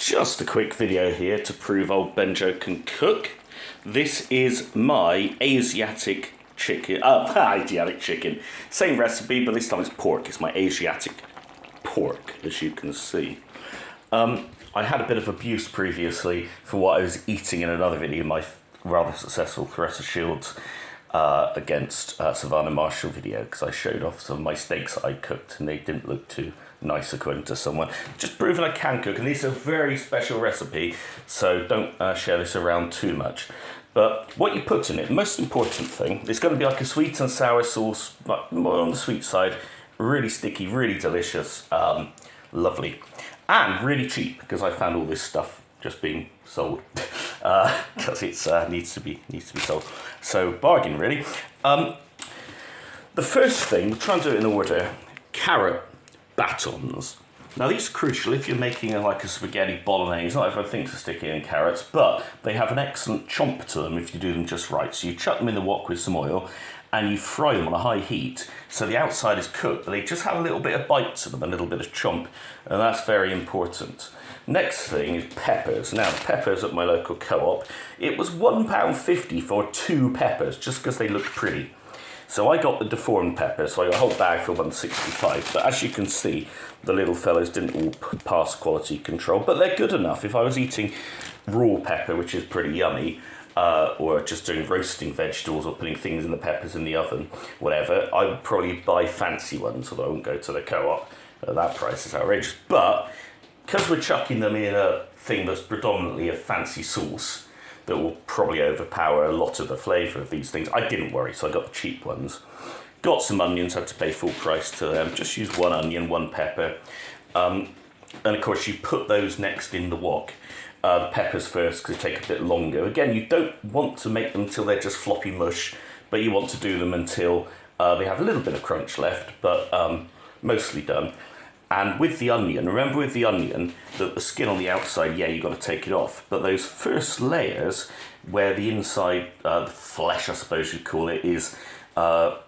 Just a quick video here to prove old Benjo can cook. This is my Asiatic chicken. Asiatic chicken. Same recipe, but this time it's pork. It's my Asiatic pork, as you can see. I had a bit of abuse previously for what I was eating in another video, my rather successful Clarissa Shields against Savannah Marshall video, because I showed off some of my steaks that I cooked and they didn't look too nice according to someone. Just proving I can cook, and this is a very special recipe, so don't share this around too much. But what you put in it, the most important thing, it's going to be like a sweet and sour sauce, but more on the sweet side, really sticky, really delicious, lovely, and really cheap, because I found all this stuff just being sold because it needs to be sold. So bargain, really. The first thing, we'll try and do it in order. Carrot batons. Now these are crucial if you're making like a spaghetti bolognese. Not everyone thinks of sticking in carrots, but they have an excellent chomp to them if you do them just right. So you chuck them in the wok with some oil and you fry them on a high heat, so the outside is cooked, but they just have a little bit of bite to them, a little bit of chomp, and that's very important. Next thing is peppers. Now, peppers at my local co-op, it was £1.50 for 2 peppers, just because they look pretty. So I got the deformed peppers, so I got a whole bag for £1.65, but as you can see, the little fellows didn't all pass quality control, but they're good enough. If I was eating raw pepper, which is pretty yummy, or just doing roasting vegetables or putting things in the peppers in the oven, whatever, I would probably buy fancy ones, although I wouldn't go to the co-op. That price is outrageous. But because we're chucking them in a thing that's predominantly a fancy sauce that will probably overpower a lot of the flavour of these things, I didn't worry, so I got the cheap ones. Got some onions, had to pay full price to them. Just use 1 onion, 1 pepper. And of course you put those next in the wok. The peppers first, because they take a bit longer. Again, you don't want to make them until they're just floppy mush, but you want to do them until they have a little bit of crunch left, but mostly done. And with the onion, remember with the onion, that the skin on the outside, yeah, you've got to take it off. But those first layers, where the inside, the flesh, I suppose you'd call it, is a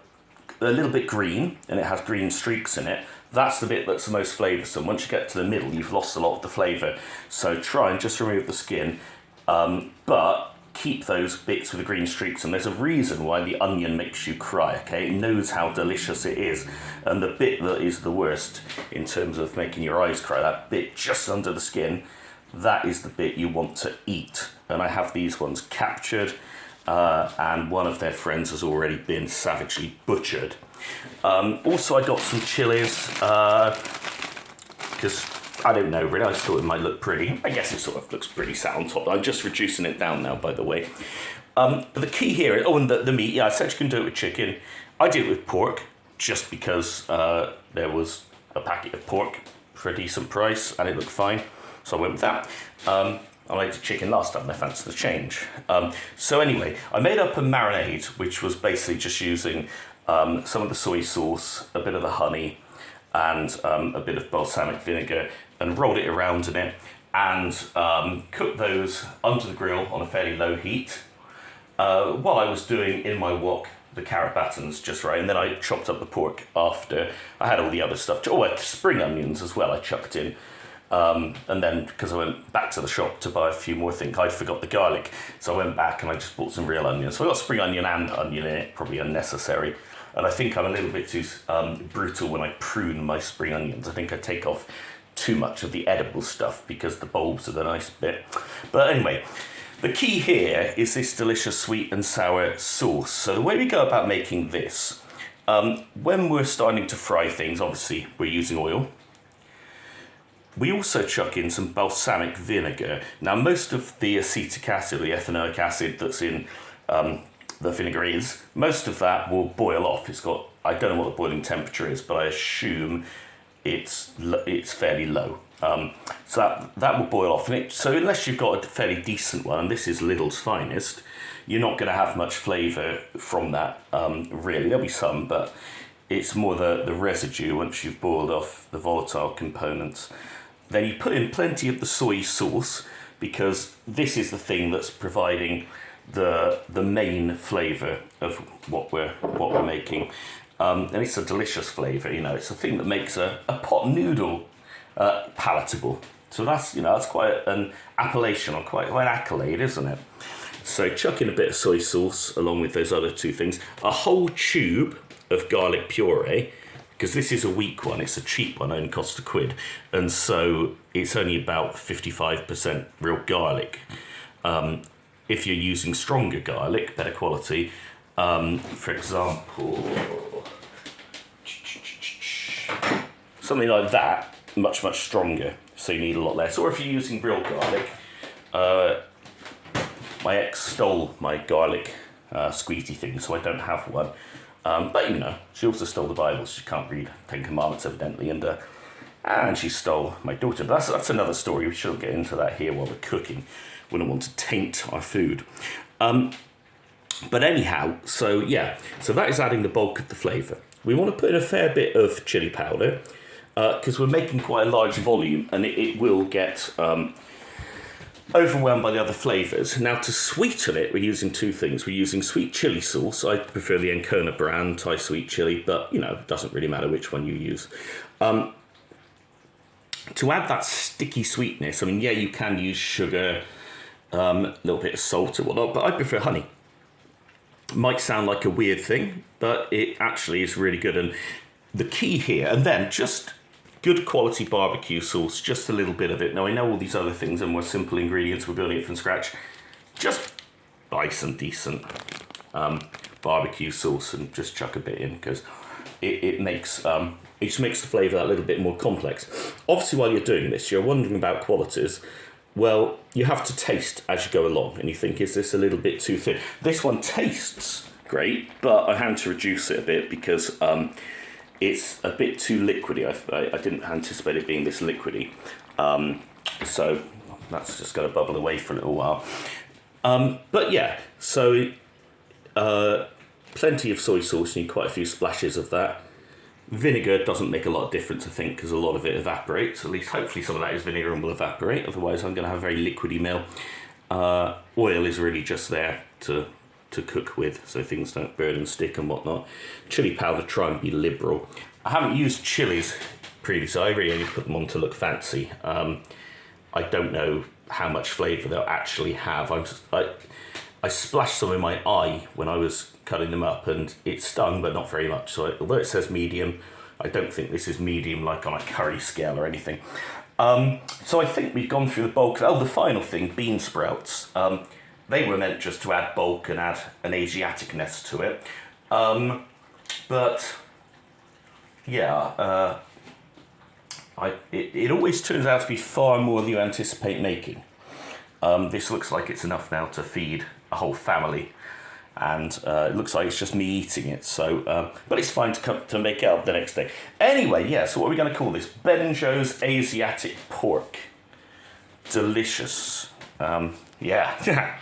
little bit green, and it has green streaks in it, that's the bit that's the most flavoursome. Once you get to the middle, you've lost a lot of the flavour. So try and just remove the skin, but keep those bits with the green streaks. And there's a reason why the onion makes you cry, okay? It knows how delicious it is. And the bit that is the worst in terms of making your eyes cry, that bit just under the skin, that is the bit you want to eat. And I have these ones captured, and one of their friends has already been savagely butchered. Also, I got some chilies, because I don't know really, I just thought it might look pretty. I guess it sort of looks pretty sat on top. I'm just reducing it down now, by the way. But the key here, and the meat, yeah, I said you can do it with chicken. I did it with pork, just because there was a packet of pork for a decent price, and it looked fine, so I went with that. I made the chicken last time and I fancied the change. So anyway, I made up a marinade, which was basically just using some of the soy sauce, a bit of the honey, and a bit of balsamic vinegar, and rolled it around in it, and cooked those under the grill on a fairly low heat, while I was doing in my wok the carrot batons just right, and then I chopped up the pork after. I had all the other stuff. Oh, spring onions as well I chucked in. And then, because I went back to the shop to buy a few more things, I forgot the garlic, so I went back and I just bought some real onions. So I got spring onion and onion in it, probably unnecessary. And I think I'm a little bit too brutal when I prune my spring onions. I think I take off too much of the edible stuff because the bulbs are the nice bit. But anyway, the key here is this delicious sweet and sour sauce. So the way we go about making this, when we're starting to fry things, obviously we're using oil. We also chuck in some balsamic vinegar. Now, most of the acetic acid, or the ethanoic acid that's in the vinegar is, most of that will boil off. It's got, I don't know what the boiling temperature is, but I assume it's fairly low. So that will boil off. So unless you've got a fairly decent one, and this is Lidl's finest, you're not going to have much flavour from that, really. There'll be some, but it's more the residue once you've boiled off the volatile components. Then you put in plenty of the soy sauce, because this is the thing that's providing the main flavour of what we're making. And it's a delicious flavour, you know. It's a thing that makes a pot noodle palatable. So that's, that's quite an appellation, or quite an accolade, isn't it? So chuck in a bit of soy sauce along with those other two things. A whole tube of garlic puree, because this is a weak one, it's a cheap one, only costs £1. And so it's only about 55% real garlic. If you're using stronger garlic, better quality, for example, something like that, much, much stronger, so you need a lot less. Or if you're using real garlic, my ex stole my garlic squeezy thing, so I don't have one. But she also stole the Bible, so she can't read Ten Commandments evidently, and she stole my daughter. But that's another story. We shouldn't get into that here while we're cooking. We don't want to taint our food. But anyhow, so that is adding the bulk of the flavour. We want to put in a fair bit of chili powder, because we're making quite a large volume, and it will get overwhelmed by the other flavours. Now, to sweeten it, we're using two things. We're using sweet chili sauce. I prefer the Ancona brand, Thai sweet chili, but, it doesn't really matter which one you use. To add that sticky sweetness, you can use sugar, a little bit of salt or whatnot, but I prefer honey. Might sound like a weird thing, but it actually is really good. And the key here, and then just good quality barbecue sauce, just a little bit of it. Now, I know all these other things are more simple ingredients, we're building it from scratch. Just buy some decent barbecue sauce and just chuck a bit in, because it just makes the flavour that little bit more complex. Obviously, while you're doing this, you're wondering about qualities. Well, you have to taste as you go along, and you think, is this a little bit too thin? This one tastes great, but I had to reduce it a bit because it's a bit too liquidy. I didn't anticipate it being this liquidy. So that's just going to bubble away for a little while. But yeah, so plenty of soy sauce, you need quite a few splashes of that. Vinegar doesn't make a lot of difference, I think, because a lot of it evaporates. At least, hopefully, some of that is vinegar and will evaporate. Otherwise, I'm going to have a very liquidy meal. Oil is really just there to cook with, so things don't burn and stick and whatnot. Chili powder, try and be liberal. I haven't used chilies previously. I really only put them on to look fancy. I don't know how much flavour they'll actually have. I splashed some in my eye when I was cutting them up, and it stung, but not very much. So although it says medium, I don't think this is medium like on a curry scale or anything. So I think we've gone through the bulk. Oh, the final thing, bean sprouts. They were meant just to add bulk and add an Asiatic-ness to it. But yeah, it always turns out to be far more than you anticipate making. This looks like it's enough now to feed a whole family, and it looks like it's just me eating it. So, but it's fine to make out the next day. Anyway, yeah. So what are we going to call this? Benjo's Asiatic pork. Delicious. Yeah.